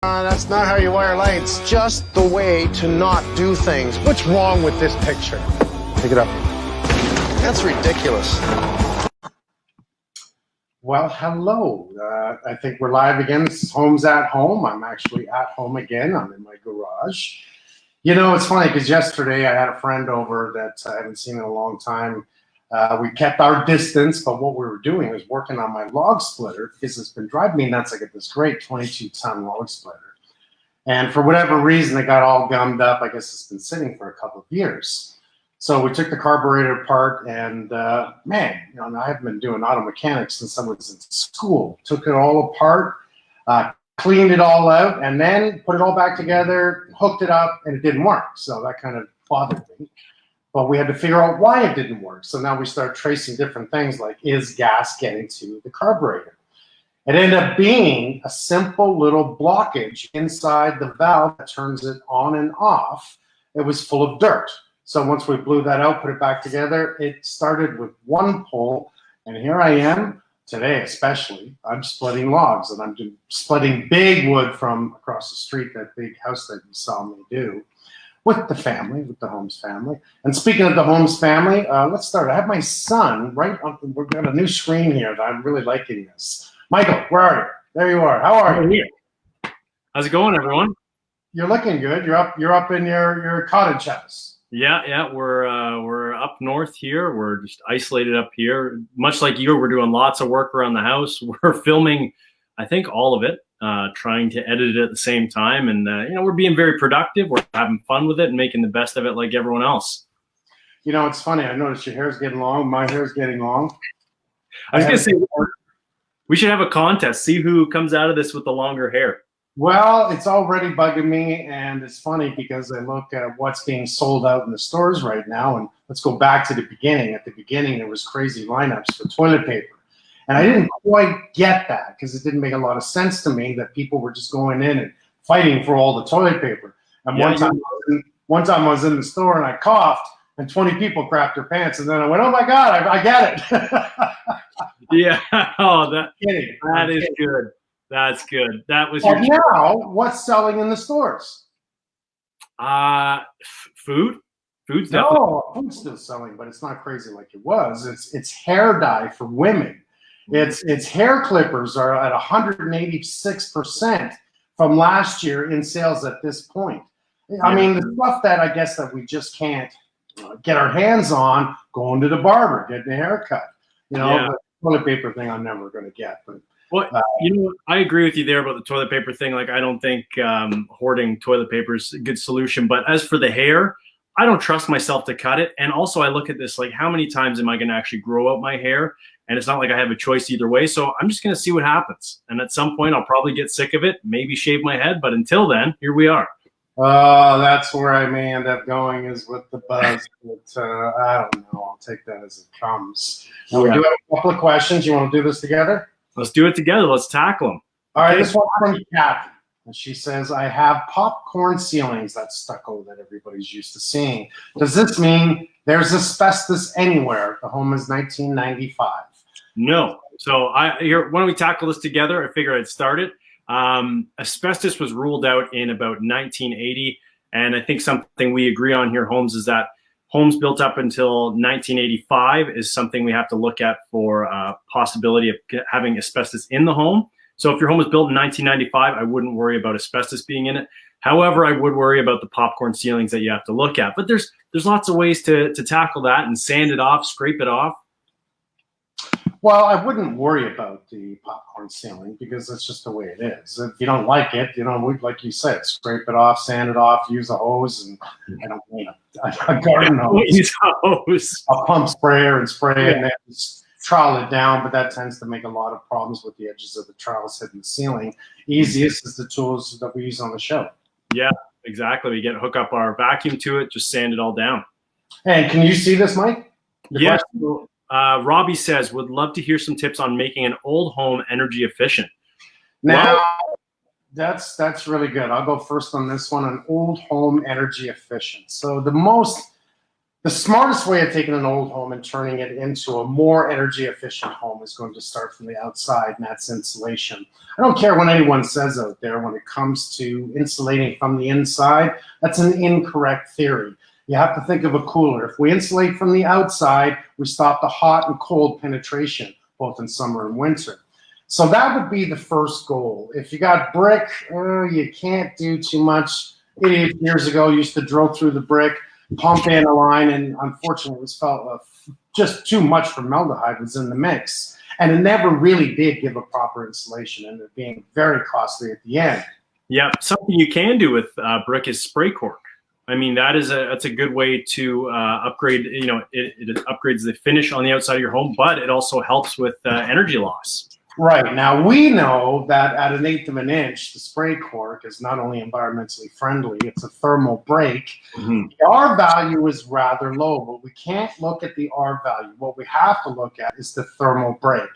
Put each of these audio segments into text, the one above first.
That's not how you wire lights. Just the way to not do things. What's wrong with this picture? Pick it up. That's ridiculous. Well, hello. I think we're live again. This is Holmes at Home. I'm actually at home again. I'm in my garage. You know, it's funny because yesterday I had a friend over that I haven't seen in a long time. We kept our distance, but what we were doing was working on my log splitter because it's been driving me nuts. I get this great 22-ton log splitter. And for whatever reason, it got all gummed up. I guess it's been sitting for a couple of years. So we took the carburetor apart, and man, you know, I haven't been doing auto mechanics since I was in school. Took it all apart, cleaned it all out, and then put it all back together, hooked it up, and it didn't work. So that kind of bothered me. But we had to figure out why it didn't work. So now we start tracing different things like, is gas getting to the carburetor? It ended up being a simple little blockage inside the valve that turns it on and off. It was full of dirt. So once we blew that out, put it back together, it started with one pull. And here I am today, especially. I'm splitting logs, and I'm splitting big wood from across the street, that big house that you saw me do, with the family, with the Holmes family. And speaking of the Holmes family, let's start. I have my son right up. We've got a new screen here that I'm really liking this. Michael, where are you? There you are. How are you? How's it going, everyone? You're looking good. You're up in your cottage house. Yeah, we're up north here. We're just isolated up here. Much like you, we're doing lots of work around the house. We're filming, I think, all of it, trying to edit it at the same time. And, you know, we're being very productive. We're having fun with it and making the best of it like everyone else. You know, it's funny. I noticed your hair's getting long. My hair's getting long. I was going to say, we should have a contest. See who comes out of this with the longer hair. Well, it's already bugging me, and it's funny because I look at what's being sold out in the stores right now, and let's go back to the beginning. At the beginning, there was crazy lineups for toilet paper, and I didn't quite get that because it didn't make a lot of sense to me that people were just going in and fighting for all the toilet paper. And Yeah, one time I was in the store and I coughed, and 20 people crapped their pants, and then I went, "Oh my God, I get it." Yeah, oh, that is good. That's good. That was your now. What's selling in the stores? Food. Food's definitely. No, food's still selling, but it's not crazy like it was. It's hair dye for women. It's hair clippers are at 186% from last year in sales at this point. I mean, the stuff that I guess that we just can't get our hands on, going to the barber, getting a haircut. You know, the toilet paper thing I'm never going to get. But well, you know, I agree with you there about the toilet paper thing. Like, I don't think hoarding toilet paper is a good solution. But as for the hair, I don't trust myself to cut it. And also, I look at this like, how many times am I going to actually grow out my hair? And it's not like I have a choice either way. So I'm just going to see what happens. And at some point, I'll probably get sick of it, maybe shave my head. But until then, here we are. That's where I may end up going, is with the buzz. But I don't know. I'll take that as it comes. Now, we do have a couple of questions. You want to do this together? Let's do it together. Let's tackle them. All right, this one from Kathy. And she says, I have popcorn ceilings, that stucco that everybody's used to seeing. Does this mean there's asbestos anywhere? The home is 1995. No. So here, why don't we tackle this together? I figure I'd start it. Asbestos was ruled out in about 1980. And I think something we agree on here, Holmes, is that homes built up until 1985 is something we have to look at for possibility of having asbestos in the home. So if your home was built in 1995, I wouldn't worry about asbestos being in it. However, I would worry about the popcorn ceilings that you have to look at. But there's lots of ways to tackle that and sand it off, scrape it off. Well, I wouldn't worry about the popcorn ceiling because that's just the way it is. If you don't like it, you know, like you said, scrape it off, sand it off, use a hose, and I don't need a garden hose. Use a hose. A pump sprayer and spray it and then just trowel it down, but that tends to make a lot of problems with the edges of the trowels hitting the ceiling. Easiest is the tools that we use on the show. Yeah, exactly. We hook up our vacuum to it, just sand it all down. Hey, can you see this, Mike? Yeah. Robbie says, would love to hear some tips on making an old home energy efficient. Now, that's really good. I'll go first on this one, an old home energy efficient. So the most The smartest way of taking an old home and turning it into a more energy efficient home is going to start from the outside, and that's insulation. I don't care what anyone says out there when it comes to insulating from the inside. That's an incorrect theory. You have to think of a cooler. If we insulate from the outside, we stop the hot and cold penetration, both in summer and winter. So that would be the first goal. If you got brick, you can't do too much. 88 years ago, used to drill through the brick, pump in a line, and unfortunately it was felt just too much formaldehyde was in the mix. And it never really did give a proper insulation, and it being very costly at the end. Yeah, something you can do with brick is spray cork. I mean, that's a good way to upgrade. You know, it upgrades the finish on the outside of your home, but it also helps with energy loss. Right. Now, we know that at 1/8 of an inch, the spray cork is not only environmentally friendly, it's a thermal break. The R value is rather low, but we can't look at the R value. What we have to look at is the thermal break.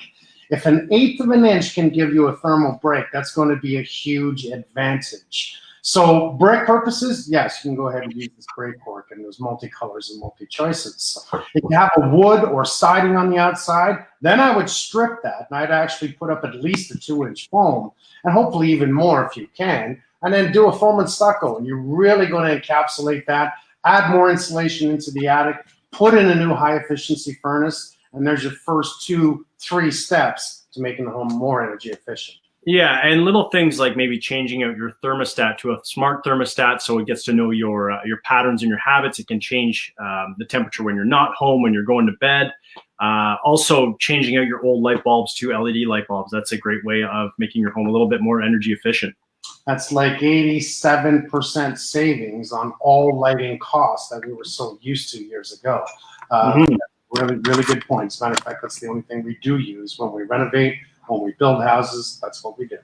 If 1/8 of an inch can give you a thermal break, that's going to be a huge advantage. So brick purposes, yes, you can go ahead and use the spray cork, and there's multi-colors and multi-choices. If you have a wood or siding on the outside, then I would strip that, and I'd actually put up at least a 2-inch foam, and hopefully even more if you can, and then do a foam and stucco, and you're really going to encapsulate that, add more insulation into the attic, put in a new high-efficiency furnace, and there's your first 2-3 steps to making the home more energy efficient. Yeah, and little things like maybe changing out your thermostat to a smart thermostat so it gets to know your patterns and your habits. It can change the temperature when you're not home, when you're going to bed. Also, changing out your old light bulbs to LED light bulbs. That's a great way of making your home a little bit more energy efficient. That's like 87% savings on all lighting costs that we were so used to years ago. Really, really good point. As a matter of fact, that's the only thing we do use when we renovate. When we build houses, that's what we do.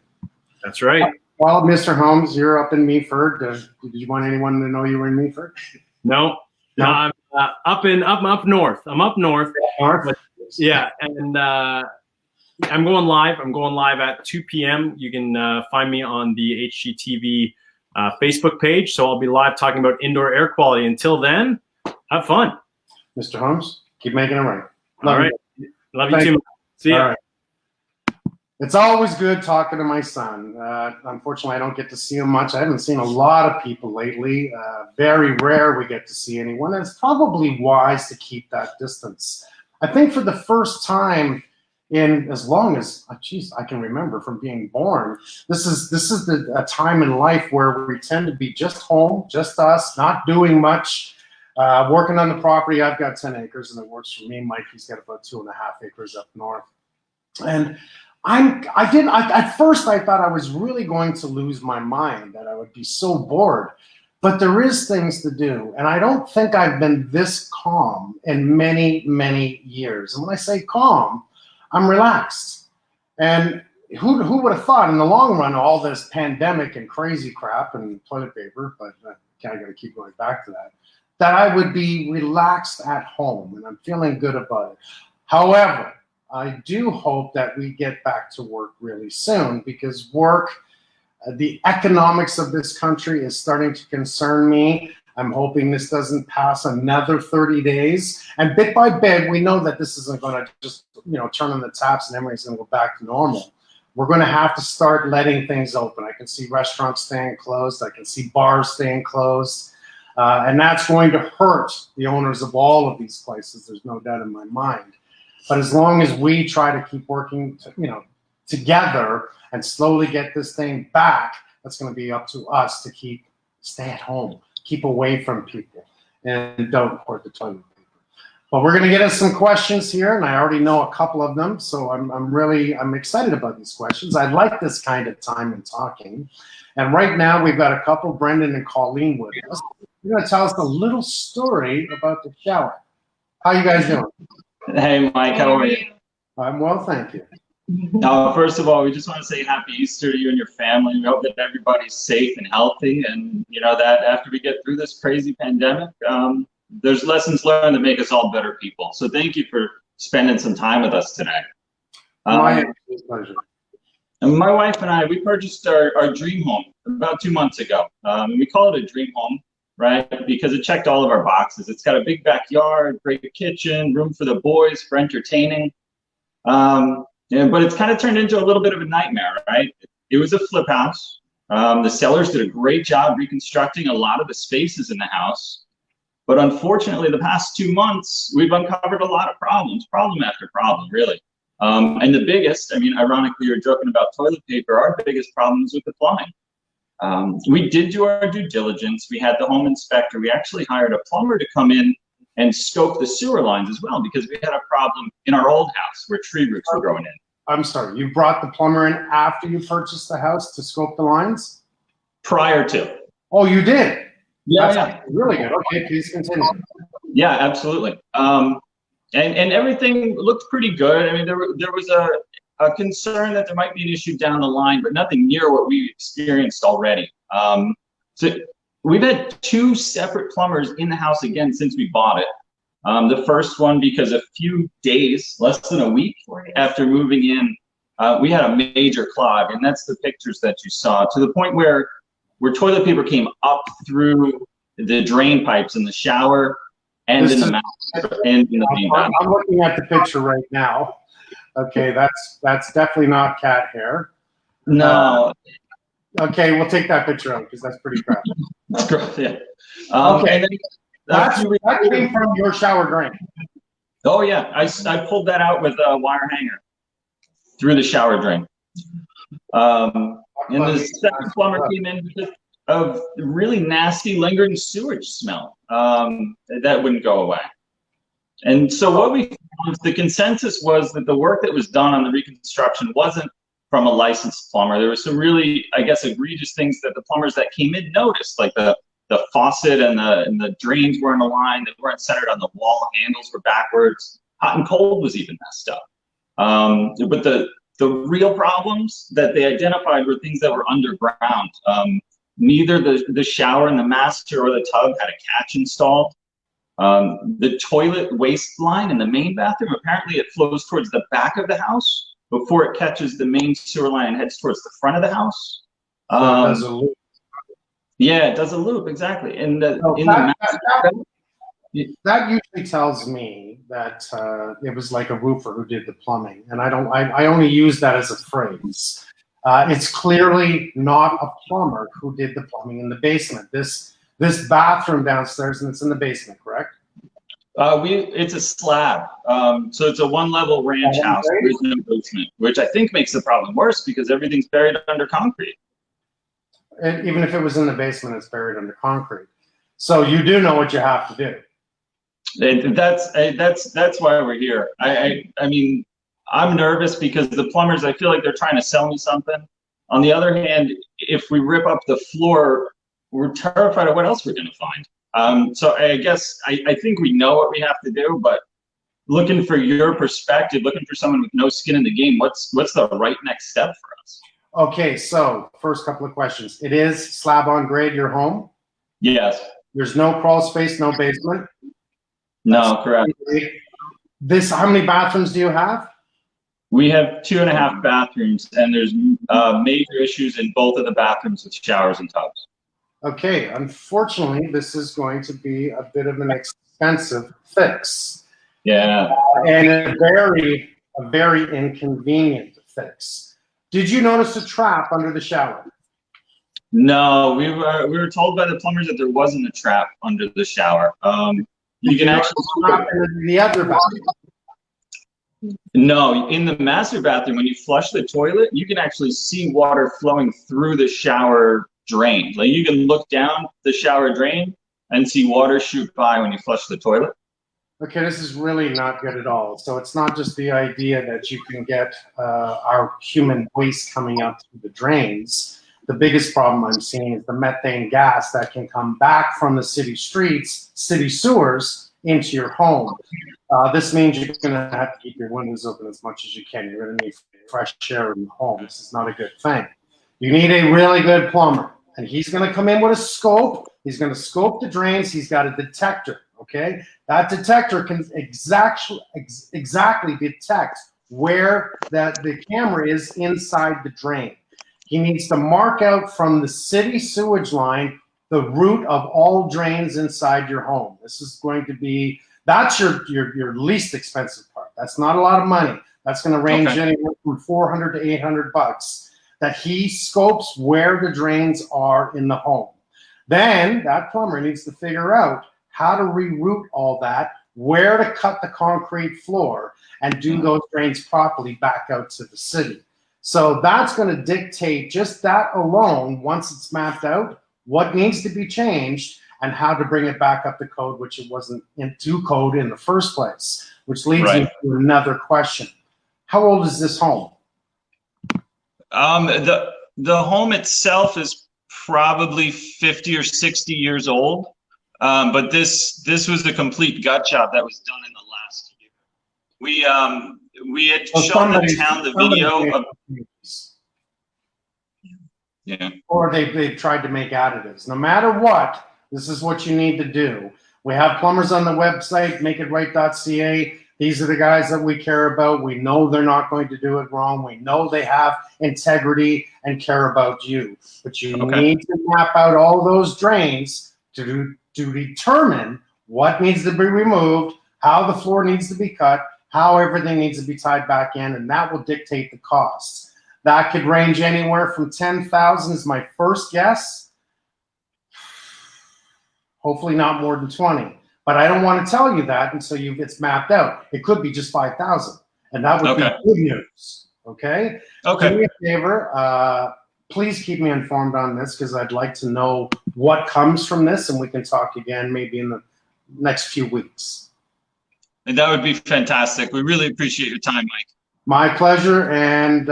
That's right. Well, Mr. Holmes, you're up in Meaford. Did you want anyone to know you were in Meaford? No, I'm up north. I'm up north. But, yeah, and I'm going live. I'm going live at 2 p.m. You can find me on the HGTV Facebook page. So I'll be live talking about indoor air quality. Until then, have fun. Mr. Holmes, keep making it right. All right. Love you too. See ya. It's always good talking to my son. Unfortunately, I don't get to see him much. I haven't seen a lot of people lately. Very rare we get to see anyone. And it's probably wise to keep that distance. I think for the first time in as long as, I can remember from being born, this is a time in life where we tend to be just home, just us, not doing much, working on the property. I've got 10 acres and it works for me. Mikey's got about 2.5 acres up north. And at first I thought I was really going to lose my mind, that I would be so bored, but there is things to do. And I don't think I've been this calm in many, many years. And when I say calm, I'm relaxed. And who would have thought in the long run, all this pandemic and crazy crap and toilet paper, but I got to keep going back to that I would be relaxed at home, and I'm feeling good about it. However, I do hope that we get back to work really soon, because work, the economics of this country is starting to concern me. I'm hoping this doesn't pass another 30 days. And bit by bit, we know that this isn't going to just, turn on the taps and everything's going to go back to normal. We're going to have to start letting things open. I can see restaurants staying closed. I can see bars staying closed. And that's going to hurt the owners of all of these places. There's no doubt in my mind. But as long as we try to keep working, together and slowly get this thing back, that's going to be up to us to stay at home, keep away from people, and don't hoard the toilet paper. But we're going to get into some questions here, and I already know a couple of them, so I'm excited about these questions. I like this kind of time and talking. And right now we've got a couple, Brendan and Colleen, with us. You're going to tell us a little story about the shower. How you guys doing? Hey, Mike, how are you? I'm well, thank you. First of all, we just want to say happy Easter to you and your family. We hope that everybody's safe and healthy, and that after we get through this crazy pandemic, there's lessons learned that make us all better people. So thank you for spending some time with us today. My pleasure. And my wife and I, we purchased our dream home about 2 months ago. We call it a dream home right? Because it checked all of our boxes. It's got a big backyard, great kitchen, room for the boys for entertaining. But it's kind of turned into a little bit of a nightmare, right? It was a flip house. The sellers did a great job reconstructing a lot of the spaces in the house. But unfortunately, the past 2 months, we've uncovered a lot of problems, problem after problem, really. And the biggest, I mean, ironically, you're joking about toilet paper. Our biggest problem is with the plumbing. We did do our due diligence. We had the home inspector. We actually hired a plumber to come in and scope the sewer lines as well, because we had a problem in our old house where tree roots were growing in. I'm sorry, you brought the plumber in after you purchased the house to scope the lines? Prior to. Oh, you did? Yeah, That's really good. Okay, please continue. Yeah, absolutely. And everything looked pretty good. I mean, there was a concern that there might be an issue down the line, but nothing near what we experienced already. So we've had 2 separate plumbers in the house again since we bought it. The first one because a few days, less than a week after moving in, we had a major clog, and that's the pictures that you saw, to the point where toilet paper came up through the drain pipes in the shower and in the master and in the main bathroom. I'm looking at the picture right now. Okay, that's definitely not cat hair. No. Okay, we'll take that picture out because that's pretty crappy. That's gross, yeah. Okay, and then, that came from your shower drain. Oh yeah, I pulled that out with a wire hanger through the shower drain. And the second plumber came in because of really nasty lingering sewage smell that wouldn't go away. And so what we found, the consensus was that the work that was done on the reconstruction wasn't from a licensed plumber. There were some really, I guess, egregious things that the plumbers that came in noticed, like the faucet and the drains weren't aligned, they weren't centered on the wall, handles were backwards, hot and cold was even messed up. But the real problems that they identified were things that were underground. Neither the shower and the master or the tub had a catch installed. The toilet waste line in the main bathroom, apparently it flows towards the back of the house before it catches the main sewer line and heads towards the front of the house. So it does a loop. Yeah, it does a loop, exactly. That usually tells me that it was like a roofer who did the plumbing, and I only use that as a phrase. It's clearly not a plumber who did the plumbing in the basement. This bathroom downstairs, and it's in the basement, correct? It's a slab, so it's a 1-level ranch house. There's no basement, which I think makes the problem worse because everything's buried under concrete. And even if it was in the basement, it's buried under concrete. So you do know what you have to do. That's why we're here. I mean, I'm nervous because the plumbers, I feel like they're trying to sell me something. On the other hand, if we rip up the floor, we're terrified of what else we're going to find. So I guess I think we know what we have to do, but looking for your perspective, looking for someone with no skin in the game, what's the right next step for us? Okay, so first couple of questions. It is slab on grade, your home? Yes. There's no crawl space, no basement? No, correct. How many bathrooms do you have? We have 2.5 bathrooms, and there's major issues in both of the bathrooms with showers and tubs. Okay, unfortunately, this is going to be a bit of an expensive fix. Yeah. And a very inconvenient fix. Did you notice a trap under the shower? No, we were told by the plumbers that there wasn't a trap under the shower. You can actually in the other bathroom. No, in the master bathroom, when you flush the toilet, you can actually see water flowing through the shower drain. Like you can look down the shower drain and see water shoot by when you flush the toilet. Okay, this is really not good at all. So it's not just the idea that you can get our human waste coming out through the drains. The biggest problem I'm seeing is the methane gas that can come back from the city streets, city sewers, into your home. This means you're going to have to keep your windows open as much as you can. You're going to need fresh air in your home. This is not a good thing. You need a really good plumber, and he's going to come in with a scope. He's going to scope the drains. He's got a detector, okay? That detector can exactly detect where the camera is inside the drain. He needs to mark out from the city sewage line the root of all drains inside your home. This is going to be, that's your least expensive part. That's not a lot of money. That's going to range anywhere from $400 to $800, that he scopes where the drains are in the home. Then that plumber needs to figure out how to reroute all that, where to cut the concrete floor, and do those drains properly back out to the city. So that's going to dictate, just that alone, once it's mapped out, what needs to be changed and how to bring it back up to code, which it wasn't into code in the first place, which leads me to another question. How old is this home? The home itself is probably 50 or 60 years old, but this was a complete gut job that was done in the last year. We had shown the town the video of, or they've tried to make additives. No matter what, this is what you need to do. We have plumbers on the website, makeitright.ca. These are the guys that we care about. We know they're not going to do it wrong. We know they have integrity and care about you. But you need to map out all those drains to determine what needs to be removed, how the floor needs to be cut, how everything needs to be tied back in, and that will dictate the costs. That could range anywhere from $10,000 is my first guess. Hopefully not more than 20. But I don't want to tell you that until it's mapped out. It could be just 5,000, and that would be good news. Okay. Do me a favor. Please keep me informed on this, because I'd like to know what comes from this, and we can talk again maybe in the next few weeks. And that would be fantastic. We really appreciate your time, Mike. My pleasure. And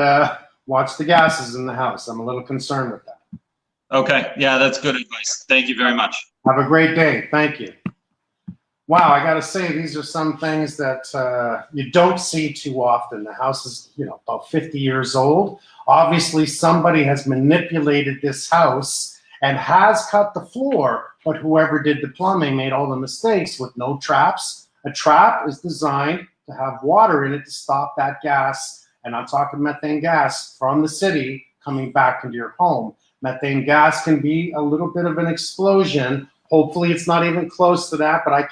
watch the gases in the house. I'm a little concerned with that. Okay. Yeah, that's good advice. Thank you very much. Have a great day. Thank you. Wow, I got to say, these are some things that you don't see too often. The house is, about 50 years old. Obviously, somebody has manipulated this house and has cut the floor, but whoever did the plumbing made all the mistakes with no traps. A trap is designed to have water in it to stop that gas, and I'm talking methane gas, from the city coming back into your home. Methane gas can be a little bit of an explosion. Hopefully it's not even close to that, but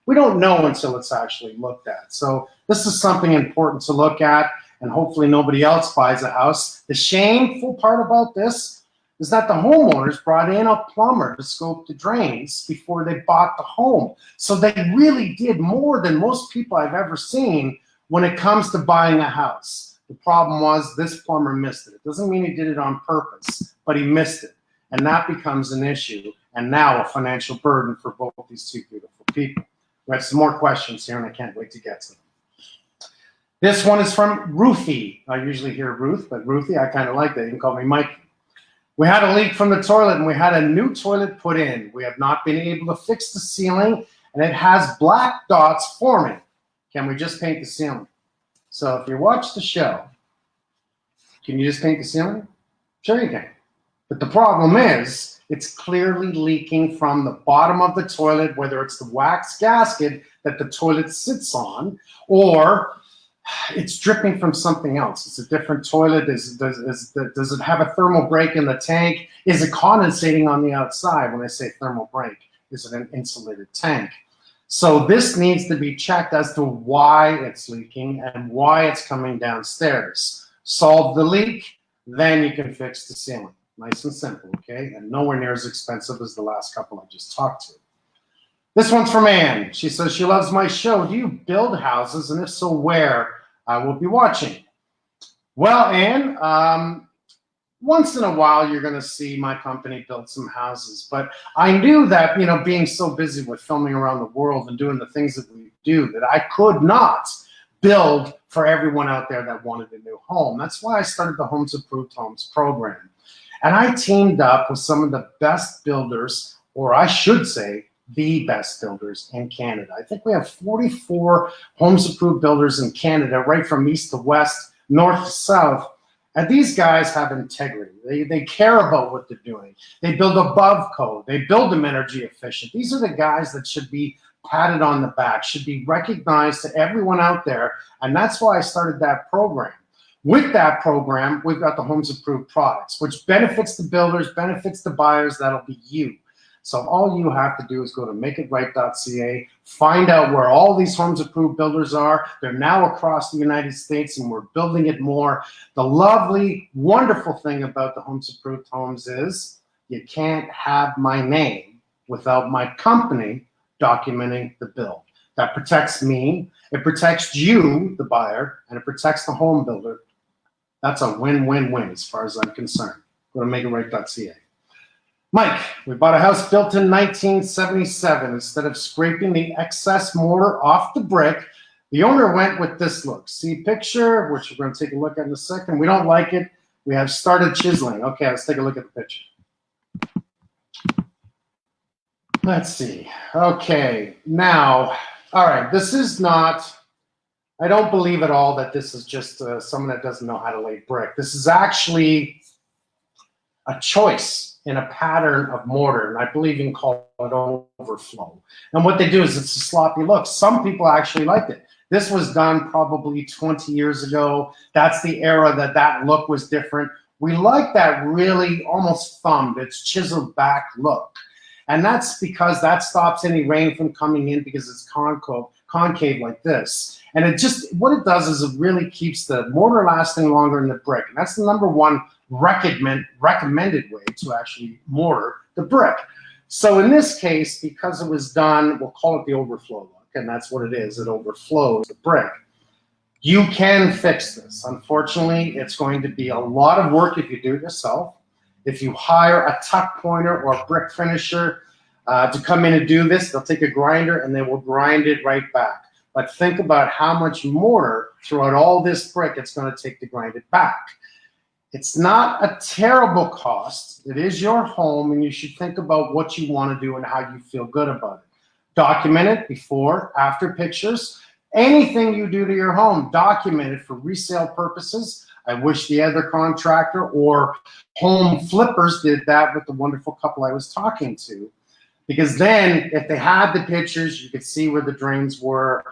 we don't know until it's actually looked at. So this is something important to look at, and hopefully nobody else buys a house. The shameful part about this is that the homeowners brought in a plumber to scope the drains before they bought the home. So they really did more than most people I've ever seen when it comes to buying a house. The problem was this plumber missed it. It doesn't mean he did it on purpose, but he missed it. And that becomes an issue, and now a financial burden for both these two beautiful people. We have some more questions here, and I can't wait to get to them. This one is from Ruthie. I usually hear Ruth, but Ruthie, I kind of like that. You can call me Mike. We had a leak from the toilet, and we had a new toilet put in. We have not been able to fix the ceiling, and it has black dots forming. Can we just paint the ceiling? So if you watch the show, can you just paint the ceiling? Sure you can. But the problem is, it's clearly leaking from the bottom of the toilet, whether it's the wax gasket that the toilet sits on, or it's dripping from something else. It's a different toilet. Does it have a thermal break in the tank? Is it condensating on the outside? When I say thermal break, is it an insulated tank? So this needs to be checked as to why it's leaking and why it's coming downstairs. Solve the leak, then you can fix the ceiling. Nice and simple, okay? And nowhere near as expensive as the last couple I just talked to. This one's from Anne. She says she loves my show. Do you build houses? And if so, where? I will be watching. Well, Anne, once in a while you're going to see my company build some houses. But I knew that, being so busy with filming around the world and doing the things that we do, that I could not build for everyone out there that wanted a new home. That's why I started the Homes Approved Homes program. And I teamed up with some of the best builders, or I should say, the best builders in Canada. I think we have 44 Homes Approved builders in Canada, right from east to west, north to south. And these guys have integrity. They care about what they're doing. They build above code. They build them energy efficient. These are the guys that should be patted on the back, should be recognized to everyone out there. And that's why I started that program. With that program, we've got the Homes Approved products, which benefits the builders, benefits the buyers. That'll be you. So all you have to do is go to makeitright.ca, find out where all these Homes Approved builders are. They're now across the United States, and we're building it more. The lovely, wonderful thing about the Homes Approved homes is you can't have my name without my company documenting the build. That protects me, it protects you, the buyer, and it protects the home builder. That's a win-win-win as far as I'm concerned. Go to makeitright.ca. Mike, we bought a house built in 1977. Instead of scraping the excess mortar off the brick, the owner went with this look. See picture, which we're going to take a look at in a second. We don't like it. We have started chiseling. Okay, let's take a look at the picture. Let's see. Okay, now, all right, this is not, I don't believe at all that this is just someone that doesn't know how to lay brick. This is actually a choice in a pattern of mortar, and I believe you can call it overflow. And what they do is it's a sloppy look. Some people actually liked it. This was done probably 20 years ago. That's the era that that look was different. We like that really almost thumbed, it's chiseled back look. And that's because that stops any rain from coming in because it's concave like this. And it just, what it does is it really keeps the mortar lasting longer than the brick. And that's the #1 recommended way to actually mortar the brick. So in this case, because it was done, we'll call it the overflow look, and that's what it is. It overflows the brick. You can fix this. Unfortunately, it's going to be a lot of work if you do it yourself. If you hire a tuck pointer or a brick finisher to come in and do this, they'll take a grinder and they will grind it right back. But think about how much mortar throughout all this brick it's going to take to grind it back. It's not a terrible cost. It is your home, and you should think about what you want to do and how you feel good about it. Document it before, after pictures. Anything you do to your home, document it for resale purposes. I wish the other contractor or home flippers did that with the wonderful couple I was talking to. Because then, if they had the pictures, you could see where the drains were,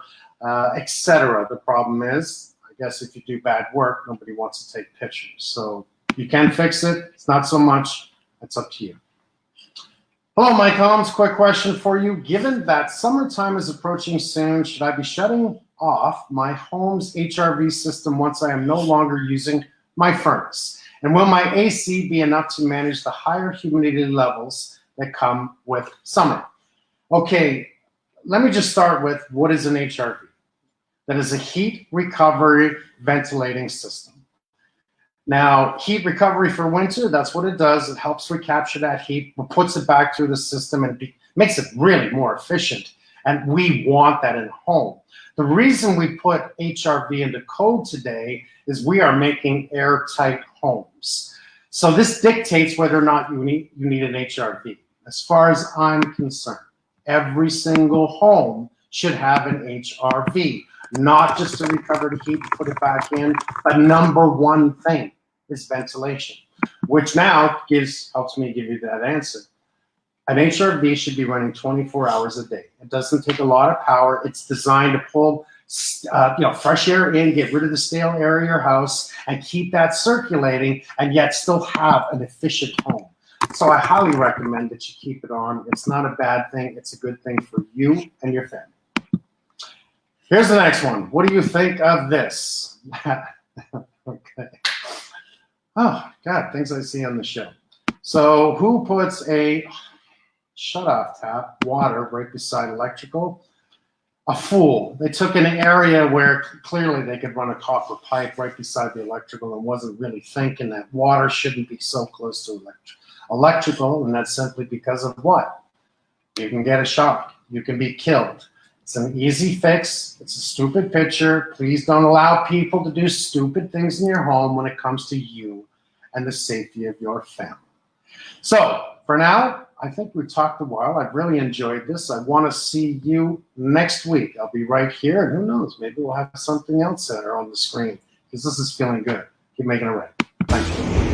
etc. The problem is, I guess if you do bad work, nobody wants to take pictures. So you can fix it. It's not so much. It's up to you. Hello, Mike Holmes. Quick question for you. Given that summertime is approaching soon, should I be shutting off my home's HRV system once I am no longer using my furnace? And will my AC be enough to manage the higher humidity levels that come with summer? Okay, let me just start with what is an HRV. That is a heat recovery ventilating system. Now, heat recovery for winter, that's what it does. It helps recapture that heat, puts it back through the system, and it makes it really more efficient. And we want that in home. The reason we put HRV into code today is we are making airtight homes. So this dictates whether or not you need an HRV. As far as I'm concerned, every single home should have an HRV. Not just to recover the heat and put it back in, but #1 thing is ventilation, which now helps me give you that answer. An HRV should be running 24 hours a day. It doesn't take a lot of power. It's designed to pull fresh air in, get rid of the stale air in your house, and keep that circulating, and yet still have an efficient home. So I highly recommend that you keep it on. It's not a bad thing. It's a good thing for you and your family. Here's the next one. What do you think of this? Okay. Oh, God, things I see on the show. So who puts a shut-off tap, water, right beside electrical? A fool. They took an area where clearly they could run a copper pipe right beside the electrical and wasn't really thinking that water shouldn't be so close to electrical, and that's simply because of what? You can get a shock. You can be killed. It's an easy fix. It's a stupid picture. Please don't allow people to do stupid things in your home when it comes to you and the safety of your family. So for now, I think we've talked a while. I've really enjoyed this. I want to see you next week. I'll be right here. And who knows, maybe we'll have something else on the screen because this is feeling good. Keep making it right. Thank you.